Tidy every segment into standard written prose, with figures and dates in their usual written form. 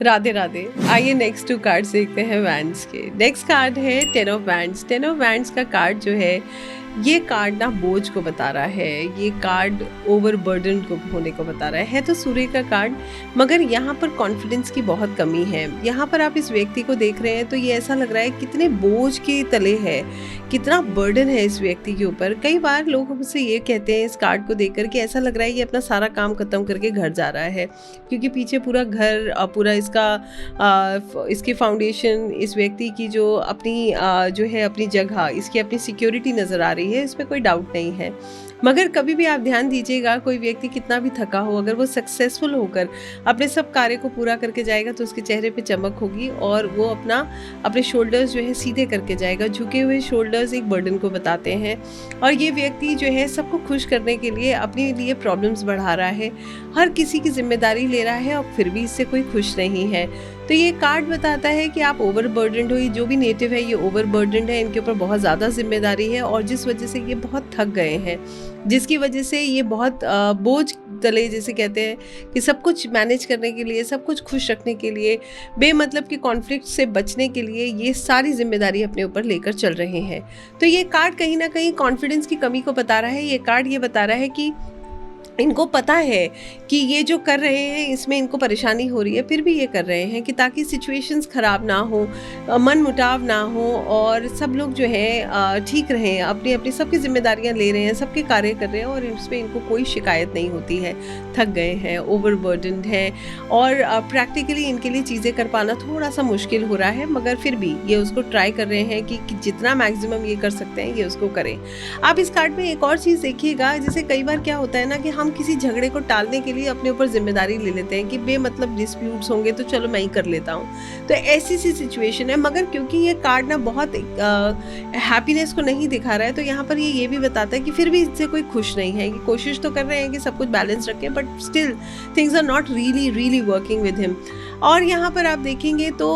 राधे राधे। आइए next 2 cards देखते हैं वैंड्स के। नेक्स्ट कार्ड है 10 ऑफ वैंड्स। 10 ऑफ वैंड्स का कार्ड जो है, ये कार्ड ना बोझ को बता रहा है, ये कार्ड ओवरबर्डन को होने को बता रहा है तो सूर्य का कार्ड, मगर यहाँ पर कॉन्फिडेंस की बहुत कमी है। यहाँ पर आप इस व्यक्ति को देख रहे हैं तो ये ऐसा लग रहा है कितने बोझ के तले है, कितना बर्डन है इस व्यक्ति के ऊपर। कई बार लोग मुझसे ये कहते हैं इस कार्ड को देखकर कि ऐसा लग रहा है ये अपना सारा काम खत्म करके घर जा रहा है, क्योंकि पीछे पूरा घर, पूरा इसकी फाउंडेशन, इस व्यक्ति की जो अपनी जो है अपनी जगह, इसकी अपनी सिक्योरिटी नज़र आ रही है, इसमें कोई डाउट नहीं है। मगर कभी भी आप ध्यान दीजिएगा, कोई व्यक्ति कितना भी थका हो, अगर वो सक्सेसफुल होकर अपने सब कार्य को पूरा करके जाएगा तो उसके चेहरे पे चमक होगी और वो अपने शोल्डर्स जो है सीधे करके जाएगा। झुके हुए शोल्डर्स एक बर्डन को बताते हैं और ये व्यक्ति जो है सबको खुश करने के लिए अपने लिए प्रॉब्लम्स बढ़ा रहा है, हर किसी की जिम्मेदारी ले रहा है और फिर भी इससे कोई खुश नहीं है। तो ये कार्ड बताता है कि आप ओवरबर्डनड हो। ये जो भी नेटिव है ये ओवरबर्डनड है, इनके ऊपर बहुत ज़्यादा जिम्मेदारी है और जिस वजह से ये बहुत थक गए हैं, जिसकी वजह से ये बहुत बोझ तले, जैसे कहते हैं कि सब कुछ मैनेज करने के लिए, सब कुछ खुश रखने के लिए, बेमतलब के कॉन्फ्लिक्ट से बचने के लिए ये सारी जिम्मेदारी अपने ऊपर लेकर चल रहे हैं। तो ये कार्ड कहीं ना कहीं कॉन्फिडेंस की कमी को बता रहा है। ये कार्ड ये बता रहा है कि इनको पता है कि ये जो कर रहे हैं इसमें इनको परेशानी हो रही है, फिर भी ये कर रहे हैं कि ताकि सिचुएशंस ख़राब ना हो, मन मुटाव ना हो और सब लोग जो है ठीक रहें, अपनी अपनी सबकी जिम्मेदारियां ले रहे हैं, सबके कार्य कर रहे हैं और इसमें इनको कोई शिकायत नहीं होती है। थक गए हैं, ओवरबर्डनड हैं और प्रैक्टिकली इनके लिए चीज़ें कर पाना थोड़ा सा मुश्किल हो रहा है, मगर फिर भी ये उसको ट्राई कर रहे हैं कि जितना मैक्सिमम ये कर सकते हैं ये उसको करें। आप इस कार्ड में एक और चीज़ देखिएगा, जैसे कई बार क्या होता है ना कि हम किसी झगड़े को टालने के लिए अपने ऊपर जिम्मेदारी ले लेते हैं कि बेमतलब डिस्प्यूट्स होंगे तो चलो मैं ही कर लेता हूँ। तो ऐसी सी सिचुएशन है, मगर क्योंकि ये कार्ड ना बहुत हैप्पीनेस को नहीं दिखा रहा है तो यहाँ पर ये भी बताता है कि फिर भी इससे कोई खुश नहीं है, कि कोशिश तो कर रहे हैं कि सब कुछ बैलेंस रखें but still things are not really working with him. और यहाँ पर आप देखेंगे तो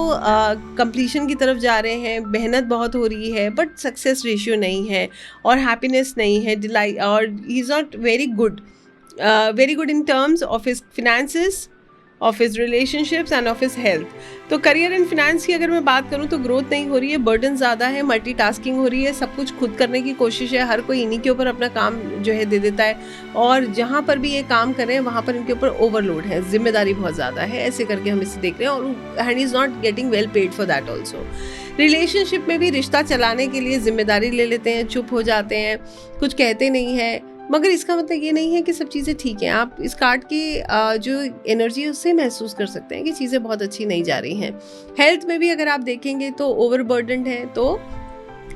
कंप्लीशन की तरफ जा रहे हैं, मेहनत बहुत हो रही है बट सक्सेस रेशियो नहीं है और हैप्पीनेस नहीं है, डिलाइट, और ही is not very good in terms of his finances, of his relationships and of his health। तो करियर एंड फिनेंस की अगर मैं बात करूँ तो ग्रोथ नहीं हो रही है, बर्डन ज़्यादा है, मल्टीटास्किंग हो रही है, सब कुछ खुद करने की कोशिश है, हर कोई इन्हीं के ऊपर अपना काम जो है दे देता है और जहाँ पर भी ये काम कर रहे हैं वहाँ पर इनके ऊपर ओवरलोड है, जिम्मेदारी बहुत ज़्यादा है, ऐसे करके हम इसे देख रहे हैं और and is not getting well paid for that also. Relationship में भी रिश्ता चलाने के लिए जिम्मेदारी ले लेते हैं, चुप हो जाते हैं, कुछ कहते नहीं हैं, मगर इसका मतलब ये नहीं है कि सब चीज़ें ठीक हैं। आप इस कार्ड की जो एनर्जी है उससे महसूस कर सकते हैं कि चीज़ें बहुत अच्छी नहीं जा रही हैं। हेल्थ में भी अगर आप देखेंगे तो ओवरबर्डनड है, तो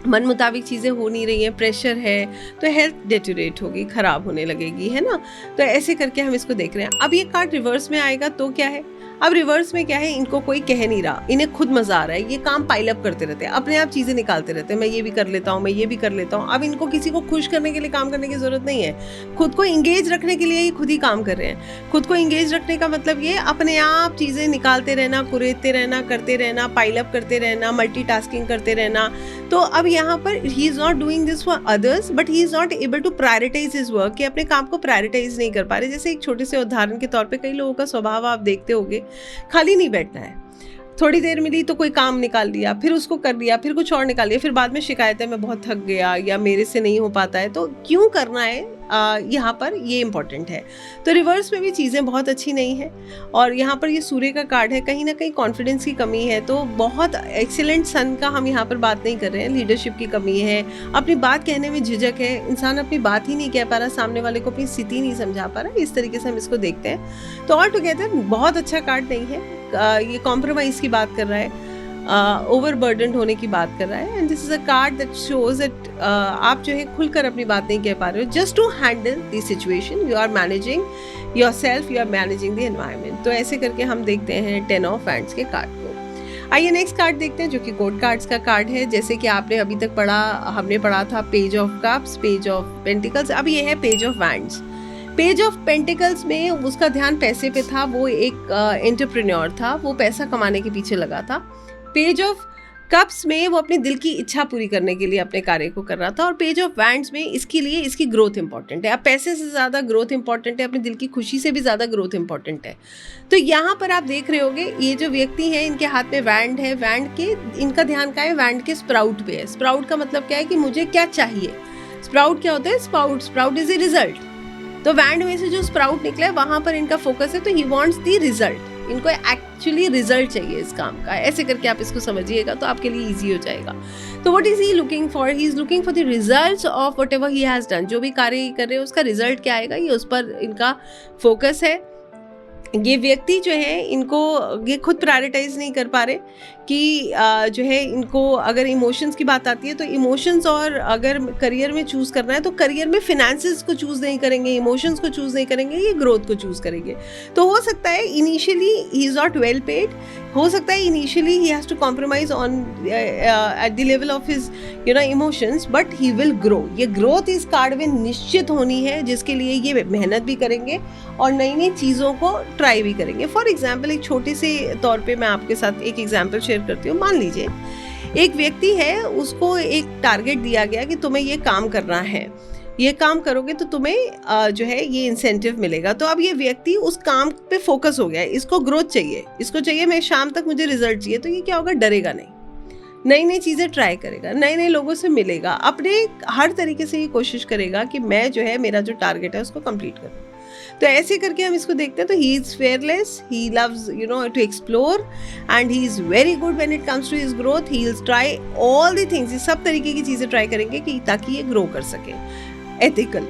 मन मुताबिक चीज़ें हो नहीं रही हैं, प्रेशर है, तो हेल्थ डेटोरेट होगी, ख़राब होने लगेगी, है ना। तो ऐसे करके हम इसको देख रहे हैं। अब ये कार्ड रिवर्स में आएगा तो क्या है, अब रिवर्स में क्या है, इनको कोई कह नहीं रहा, इन्हें खुद मजा आ रहा है, ये काम पाइल अप करते रहते हैं, अपने आप चीज़ें निकालते रहते हैं, मैं ये भी कर लेता हूँ, मैं ये भी कर लेता हूँ। अब इनको किसी को खुश करने के लिए काम करने की ज़रूरत नहीं है, खुद को इंगेज रखने के लिए ही खुद ही काम कर रहे हैं। खुद को इंगेज रखने का मतलब ये अपने आप चीज़ें निकालते रहना, कुरेदते रहना, करते रहना, पाइल अप करते रहना, मल्टीटास्किंग करते रहना। तो अब यहाँ पर ही is not doing this for others but he is not able to prioritise his work, कि अपने काम को प्रायोरिटाइज नहीं कर पा रहे। जैसे एक छोटे से उदाहरण के तौर पे कई लोगों का स्वभाव आप देखते होंगे, खाली नहीं बैठना है, थोड़ी देर मिली तो कोई काम निकाल लिया, फिर उसको कर लिया, फिर कुछ और निकाल लिया, फिर बाद में शिकायत है मैं बहुत थक गया या मेरे से नहीं हो पाता है। तो क्यों करना है, यहाँ पर ये इम्पोर्टेंट है। तो रिवर्स में भी चीज़ें बहुत अच्छी नहीं है और यहाँ पर ये सूर्य का कार्ड है, कहीं ना कहीं कॉन्फिडेंस की कमी है। तो बहुत एक्सीलेंट सन का हम यहाँ पर बात नहीं कर रहे हैं, लीडरशिप की कमी है, अपनी बात कहने में झिझक है, इंसान अपनी बात ही नहीं कह पा रहा, सामने वाले को अपनी स्थिति नहीं समझा पा रहा, इस तरीके से हम इसको देखते हैं। तो ऑल टुगेदर बहुत अच्छा कार्ड नहीं है, ये कॉम्प्रोमाइज़ की बात कर रहा है, ओवरबर्डनड होने की बात कर रहा है। And this is a card that shows that आप जो है खुलकर अपनी बात नहीं कह पा रहे हो, just to handle the situation, you are managing yourself, you are managing the environment. तो ऐसे करके हम देखते हैं 10 ऑफ वैंड्स के कार्ड को। आइए नेक्स्ट कार्ड देखते हैं जो कि कोर्ट कार्ड्स का कार्ड है। जैसे कि आपने अभी तक हमने पढ़ा था page of cups, page of pentacles, अब ये है page of wands. Page of pentacles में उसका ध्यान पैसे पे था, वो एक एंटरप्रेन्योर था, वो पैसा कमाने के पीछे लगा था। पेज ऑफ कप्स में वो अपने दिल की इच्छा पूरी करने के लिए अपने कार्य को कर रहा था, और पेज ऑफ वैंड्स में इसके लिए इसकी ग्रोथ इंपॉर्टेंट है। अब पैसे से ज़्यादा ग्रोथ इंपॉर्टेंट है, अपने दिल की खुशी से भी ज़्यादा ग्रोथ इंपॉर्टेंट है। तो यहाँ पर आप देख रहे होगे ये जो व्यक्ति है, इनके हाथ में वैंड है, वैंड के इनका ध्यान क्या है, वैंड के स्प्राउट पे है। स्प्राउट का मतलब क्या है कि मुझे क्या चाहिए। स्प्राउट क्या होता है, स्प्राउट इज ए रिजल्ट। तो वैंड में से जो स्प्राउट निकला है वहां पर इनका फोकस है, तो ही वांट्स द रिजल्ट। इनको एक्चुअली रिजल्ट चाहिए इस काम का। ऐसे करके आप इसको समझिएगा तो आपके लिए इजी हो जाएगा। तो what is he looking for, he is looking for the results of whatever he has done. जो भी कार्य कर रहे हैं उसका रिजल्ट क्या आएगा, ये उस पर इनका फोकस है। ये व्यक्ति जो है इनको ये खुद प्रायोरिटाइज नहीं कर पा रहे कि जो है इनको अगर इमोशंस की बात आती है तो इमोशंस, और अगर करियर में चूज़ करना है तो करियर में फिनेंसेस को चूज़ नहीं करेंगे, इमोशंस को चूज़ नहीं करेंगे, ये ग्रोथ को चूज़ करेंगे। तो हो सकता है initially he is not well paid, हो सकता है initially he has to compromise on at the level of his emotions, but he will grow. ये ग्रोथ इस कार्ड में निश्चित होनी है, जिसके लिए ये मेहनत भी करेंगे और नई नई चीज़ों को ट्राई भी करेंगे। फॉर एग्जाम्पल, एक छोटे से तौर पे मैं आपके साथ एक एग्जाम्पल शेयर करती हूँ। मान लीजिए एक व्यक्ति है, उसको एक टारगेट दिया गया कि तुम्हें ये काम करना है, ये काम करोगे तो तुम्हें जो है ये इंसेंटिव मिलेगा। तो अब ये व्यक्ति उस काम पे फोकस हो गया है, इसको ग्रोथ चाहिए, इसको चाहिए मैं शाम तक मुझे रिजल्ट चाहिए। तो ये क्या होगा, डरेगा नहीं, नई नई चीज़ें ट्राई करेगा, नए नए लोगों से मिलेगा, अपने हर तरीके से ये कोशिश करेगा कि मैं जो है मेरा जो टारगेट है उसको कंप्लीट करूँ। तो ऐसे करके हम इसको देखते हैं। तो he is fearless, he loves to explore, and he is very good when it comes to his growth. He will try all the things, ये सब तरीके की चीज़ें ट्राई करेंगे कि ताकि ये ग्रो कर सके। एथिकल,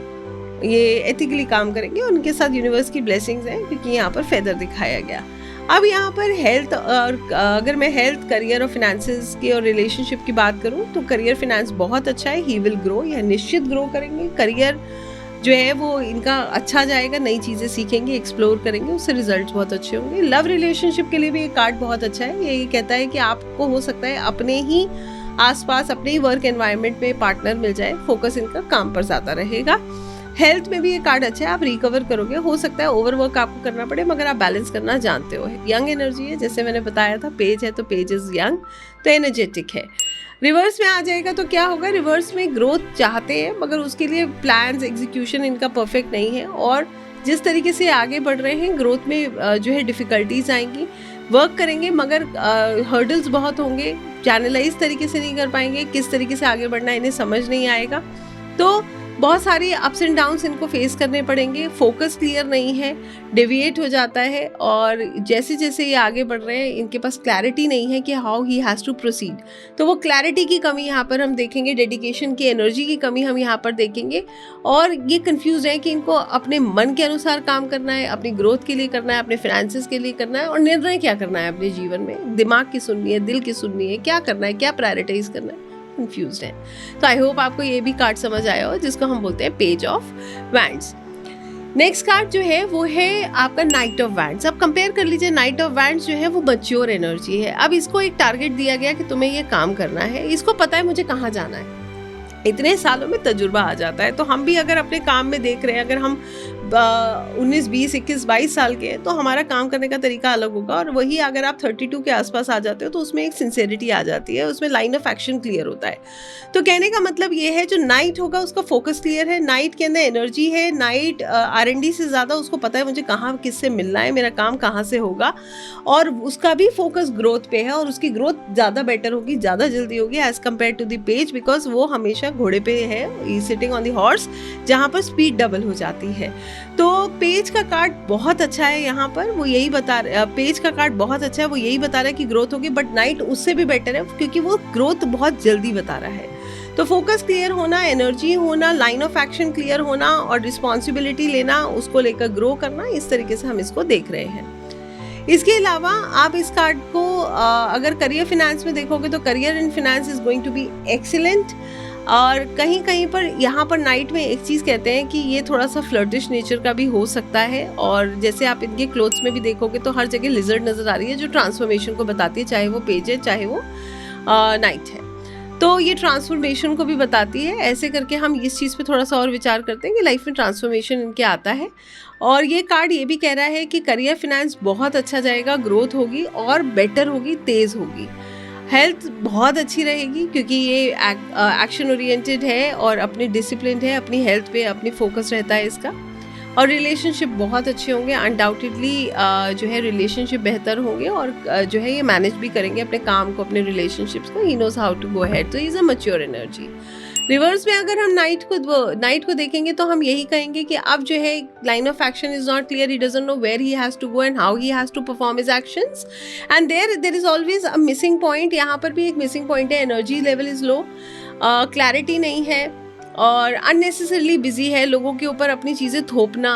ये एथिकली काम करेंगे। उनके साथ यूनिवर्स की ब्लेसिंग्स हैं, क्योंकि यहाँ पर फेदर दिखाया गया। अब यहाँ पर हेल्थ, और अगर मैं हेल्थ, करियर और फिनेंसेस की और रिलेशनशिप की बात करूँ तो करियर फिनेंस बहुत अच्छा है। ही विल ग्रो, यह निश्चित ग्रो करेंगे। करियर जो है वो इनका अच्छा जाएगा, नई चीज़ें सीखेंगे, एक्सप्लोर करेंगे, उससे रिजल्ट बहुत अच्छे होंगे। लव रिलेशनशिप के लिए भी ये कार्ड बहुत अच्छा है। ये कहता है कि आपको हो सकता है अपने ही आसपास, अपने ही वर्क एनवायरनमेंट में पार्टनर मिल जाए। फोकस इनका काम पर ज़्यादा रहेगा। हेल्थ में भी ये कार्ड अच्छा है, आप रिकवर करोगे। हो सकता है ओवरवर्क आपको करना पड़े, मगर आप बैलेंस करना जानते हो। यंग एनर्जी है, जैसे मैंने बताया था, पेज है तो पेज इज यंग, तो एनर्जेटिक है। रिवर्स में आ जाएगा तो क्या होगा, रिवर्स में ग्रोथ चाहते हैं, मगर उसके लिए प्लान्स, एग्जीक्यूशन इनका परफेक्ट नहीं है, और जिस तरीके से आगे बढ़ रहे हैं ग्रोथ में जो है डिफ़िकल्टीज आएंगी। वर्क करेंगे मगर हर्डल्स बहुत होंगे, चैनलाइज तरीके से नहीं कर पाएंगे, किस तरीके से आगे बढ़ना इन्हें समझ नहीं आएगा। तो बहुत सारी अप्स एंड डाउन्स इनको फेस करने पड़ेंगे। फोकस क्लियर नहीं है, डेविएट हो जाता है, और जैसे जैसे ये आगे बढ़ रहे हैं इनके पास क्लैरिटी नहीं है कि how he has to proceed. तो वो क्लैरिटी की कमी यहाँ पर हम देखेंगे, डेडिकेशन की, एनर्जी की कमी हम यहाँ पर देखेंगे, और ये कंफ्यूज है कि इनको अपने मन के अनुसार काम करना है, अपनी ग्रोथ के लिए करना है, अपने फाइनेंसेस के लिए करना है, और निर्णय क्या करना है अपने जीवन में। दिमाग की सुननी है, दिल की सुननी है, क्या करना है, क्या प्रायोरिटाइज करना है, कंफ्यूज्ड है। तो आई होप आपको ये भी कार्ड समझ आया हो, जिसको हम बोलते हैं page of wands. Next card जो है वो है आपका नाइट ऑफ वैंड्स। अब कंपेयर कर लीजिए, नाइट ऑफ वैंड्स जो है वो मैच्योर एनर्जी है। अब इसको एक टारगेट दिया गया कि तुम्हें ये काम करना है, इसको पता है मुझे कहाँ जाना है, इतने सालों में तजुर्बा आ जाता है। तो हम भी अगर अपने काम में देख रहे हैं, अगर हम 19, 20, 21, 22 साल के हैं, तो हमारा काम करने का तरीका अलग होगा, और वही अगर आप 32 के आसपास आ जाते हो तो उसमें एक सिंसेरिटी आ जाती है, उसमें लाइन ऑफ एक्शन क्लियर होता है। तो कहने का मतलब ये है, जो नाइट होगा उसका फोकस क्लियर है, नाइट के अंदर एनर्जी है, नाइट R&D से ज़्यादा उसको पता है मुझे कहाँ किससे मिलना है, मेरा काम कहाँ से होगा, और उसका भी फोकस ग्रोथ पे है, और उसकी ग्रोथ ज़्यादा बेटर होगी, ज़्यादा जल्दी होगी as compared to the page, because वो हमेशा घोड़े पे है, सिटिंग ऑन द हॉर्स, जहाँ पर स्पीड डबल हो जाती है। तो पेज का कार्ड बहुत अच्छा है, यहाँ पर वो यही बता रहा है, पेज का कार्ड बहुत अच्छा है, वो यही बता रहा है कि ग्रोथ होगी, बट नाइट उससे भी बेटर है, क्योंकि वो ग्रोथ बहुत जल्दी बता रहा है। तो फोकस क्लियर होना, एनर्जी होना, लाइन ऑफ एक्शन क्लियर होना, और रिस्पॉन्सिबिलिटी लेना, उसको लेकर ग्रो करना, इस तरीके से हम इसको देख रहे हैं। इसके अलावा आप इस कार्ड को अगर करियर फिनेंस में देखोगे तो career in finance is going to be excellent. और कहीं कहीं पर यहाँ पर नाइट में एक चीज़ कहते हैं कि ये थोड़ा सा फ्लर्टिश नेचर का भी हो सकता है, और जैसे आप इनके क्लोथ्स में भी देखोगे तो हर जगह लिजर्ड नज़र आ रही है, जो ट्रांसफॉर्मेशन को बताती है, चाहे वो पेज है चाहे वो नाइट है। तो ये ट्रांसफॉर्मेशन को भी बताती है। ऐसे करके हम इस चीज़ पे थोड़ा सा और विचार करते हैं कि लाइफ में ट्रांसफॉर्मेशन इनके आता है। और ये कार्ड ये भी कह रहा है कि करियर फिनेंस बहुत अच्छा जाएगा, ग्रोथ होगी और बेटर होगी, तेज़ होगी। हेल्थ बहुत अच्छी रहेगी क्योंकि ये एक्शन ओरिएंटेड है और अपनी डिसिप्लिन है, अपनी हेल्थ पे अपनी फोकस रहता है इसका। और रिलेशनशिप बहुत अच्छे होंगे, अनडाउटेडली जो है रिलेशनशिप बेहतर होंगे और जो है ये मैनेज भी करेंगे अपने काम को, अपने रिलेशनशिप्स को। He knows how to go ahead, तो is a mature energy. Reverse में अगर हम नाइट को देखेंगे तो हम यही कहेंगे कि अब जो है line of action is not clear, he doesn't know where he has to go and how he has to perform his actions, and there is always a missing point. यहाँ पर भी एक मिसिंग पॉइंट है, energy level is low, clarity नहीं है और unnecessarily busy है, लोगों के ऊपर अपनी चीज़ें थोपना,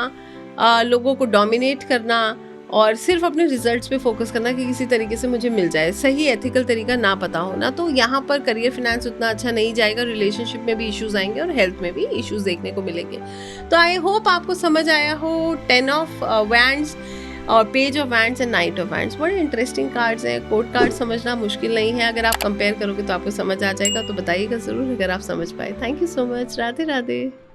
लोगों को डोमिनेट करना और सिर्फ अपने रिजल्ट्स पे फोकस करना कि किसी तरीके से मुझे मिल जाए, सही एथिकल तरीका ना पता होना। तो यहाँ पर करियर फिनेंस उतना अच्छा नहीं जाएगा, रिलेशनशिप में भी इश्यूज आएंगे और हेल्थ में भी इश्यूज देखने को मिलेंगे। तो आई होप आपको समझ आया हो 10 ऑफ वैंड्स और page of wands and night of wands. बड़े इंटरेस्टिंग कार्ड्स हैं, कोर्ट कार्ड समझना मुश्किल नहीं है, अगर आप कंपेयर करोगे तो आपको समझ आ जाएगा। तो बताइएगा ज़रूर अगर आप समझ पाए। Thank you so much, Radhe Radhe.